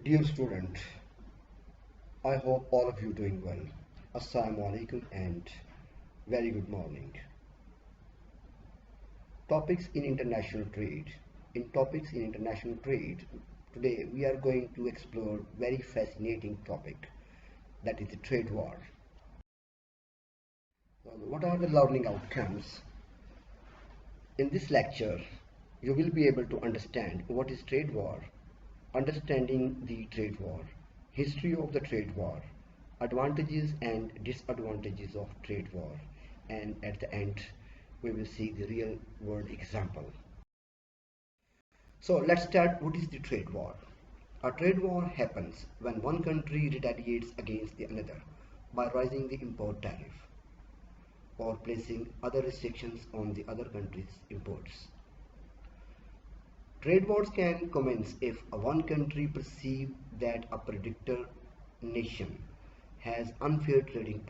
Dear student, I hope all of you doing well. Assalamu alaikum and very good morning. Topics in international trade. In topics in international trade, today we are going to explore very fascinating topic, that is the trade war. What are the learning outcomes? In this lecture, you will be able to understand what is trade war, understanding the trade war, history of the trade war, advantages and disadvantages of trade war, and at the end, we will see the real world example. So let's start. What is the trade war? A trade war happens when one country retaliates against the another by raising the import tariff or placing other restrictions on the other country's imports. Trade wars can commence if one country perceives that a predictor nation has unfair trading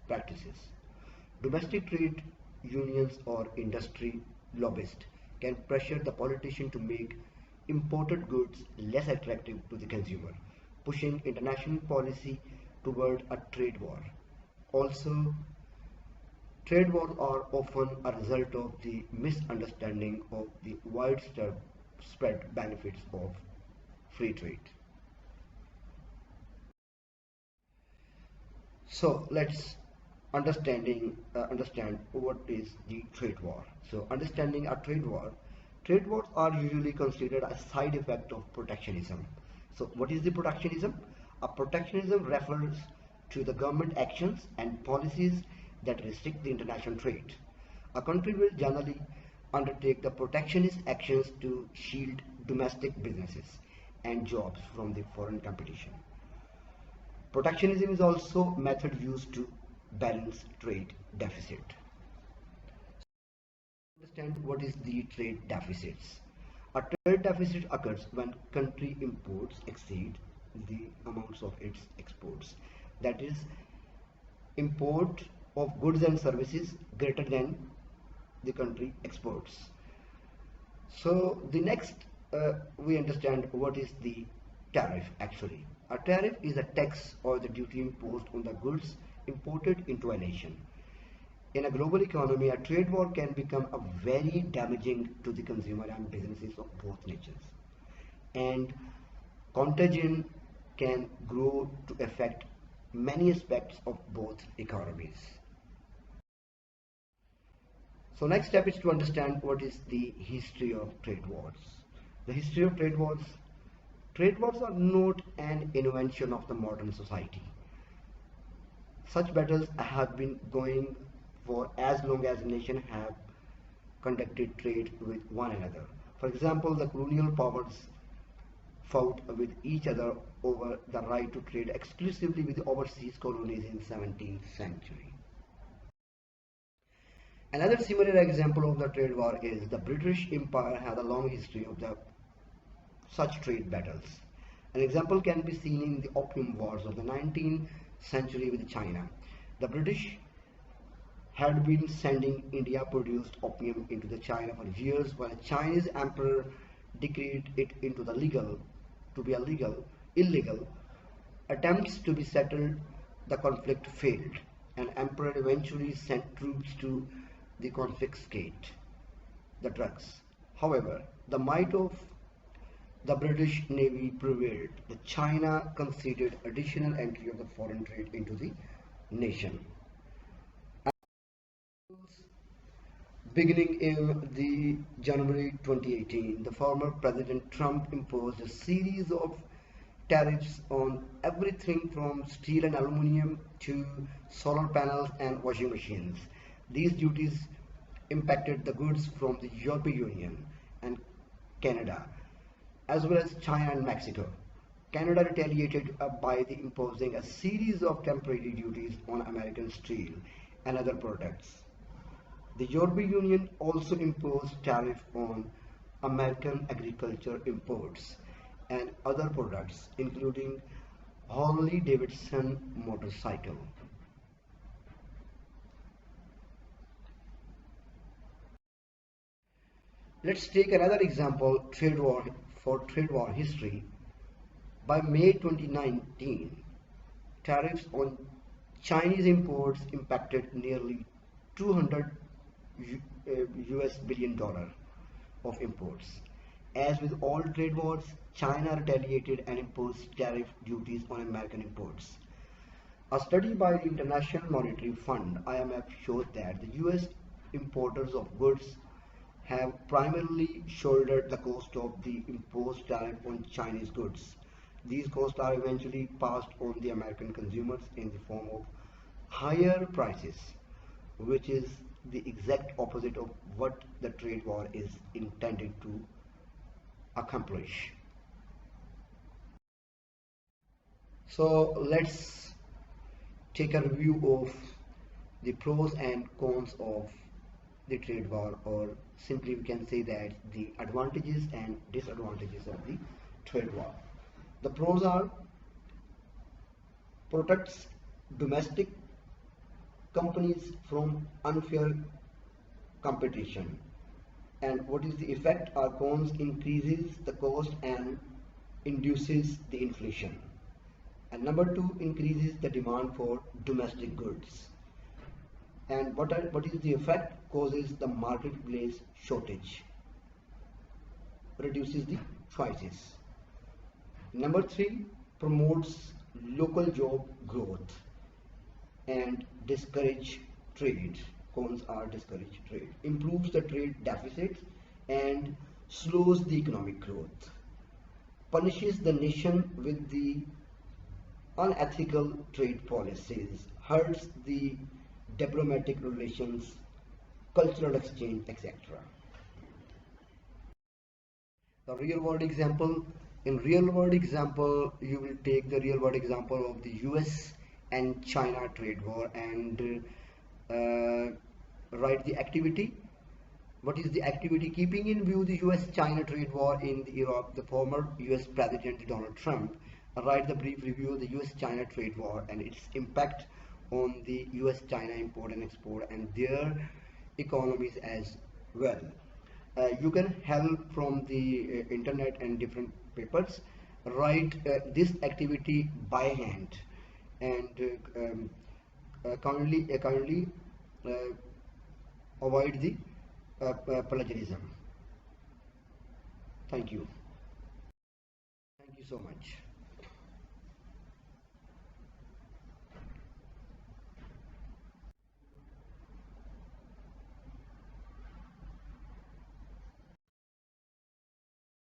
practices. Domestic trade unions or industry lobbyists can pressure the politician to make imported goods less attractive to the consumer, pushing international policy toward a trade war. Also, trade wars are often a result of the misunderstanding of the widespread benefits of free trade. So let's understand what is the trade war. So understanding a trade wars are usually considered a side effect of protectionism. So what is the protectionism? A protectionism refers to the government actions and policies that restrict the international trade. A country will generally undertake the protectionist actions to shield domestic businesses and jobs from the foreign competition. Protectionism is also a method used to balance trade deficit. Understand what is the trade deficits. A trade deficit occurs when country imports exceed the amounts of its exports. That is, import of goods and services greater than the country exports. So the next we understand what is the tariff actually. A tariff is a tax or the duty imposed on the goods imported into a nation. In a global economy, a trade war can become a very damaging to the consumer and businesses of both nations. And contagion can grow to affect many aspects of both economies. So next step is to understand what is the history of trade wars. The history of trade wars. Trade wars are not an invention of the modern society. Such battles have been going for as long as nations have conducted trade with one another. For example, the colonial powers fought with each other over the right to trade exclusively with the overseas colonies in 17th century. Another similar example of the trade war is the British Empire has a long history of such trade battles. An example can be seen in the Opium Wars of the 19th century with China. The British had been sending India-produced opium into the China for years, while the Chinese emperor decreed it to be illegal. Attempts to be settled the conflict failed, and emperor eventually sent troops to the confiscate the drugs. However, the might of the British Navy prevailed. The China conceded additional entry of the foreign trade into the nation. Beginning in the January 2018, the former President Trump imposed a series of tariffs on everything from steel and aluminum to solar panels and washing machines. These duties impacted the goods from the European Union and Canada, as well as China and Mexico. Canada retaliated by imposing a series of temporary duties on American steel and other products. The European Union also imposed tariff on American agriculture imports and other products, including Harley Davidson motorcycle. Let's take another example, trade war history. By May 2019, tariffs on Chinese imports impacted nearly 200 US billion dollar of imports. As with all trade wars, China retaliated and imposed tariff duties on American imports. A study by the International Monetary Fund (IMF) shows that the US importers of goods have primarily shouldered the cost of the imposed tariff on Chinese goods. These costs are eventually passed on the American consumers in the form of higher prices, which is the exact opposite of what the trade war is intended to accomplish. So let's take a review of the pros and cons of the trade war, or simply we can say that the advantages and disadvantages of the trade war. The pros are: protects domestic companies from unfair competition. And what is the effect? Our cons: increases the cost and induces the inflation. And number two, increases the demand for domestic goods. And what is the effect? Causes the marketplace shortage, reduces the prices. Number three, promotes local job growth and discourage trade. Cons are: discourage trade, improves the trade deficit and slows the economic growth, punishes the nation with the unethical trade policies, hurts the diplomatic relations, cultural exchange, etc. The real world example: in real world example, you will take the real world example of the US and China trade war and write the activity. What is the activity? Keeping in view the US-China trade war in the era of the former US President Donald Trump, write the brief review of the US-China trade war and its impact on the US-China import and export and their economies as well. You can help from the internet and different papers. Write this activity by hand and kindly avoid the plagiarism. Thank you. Thank you so much.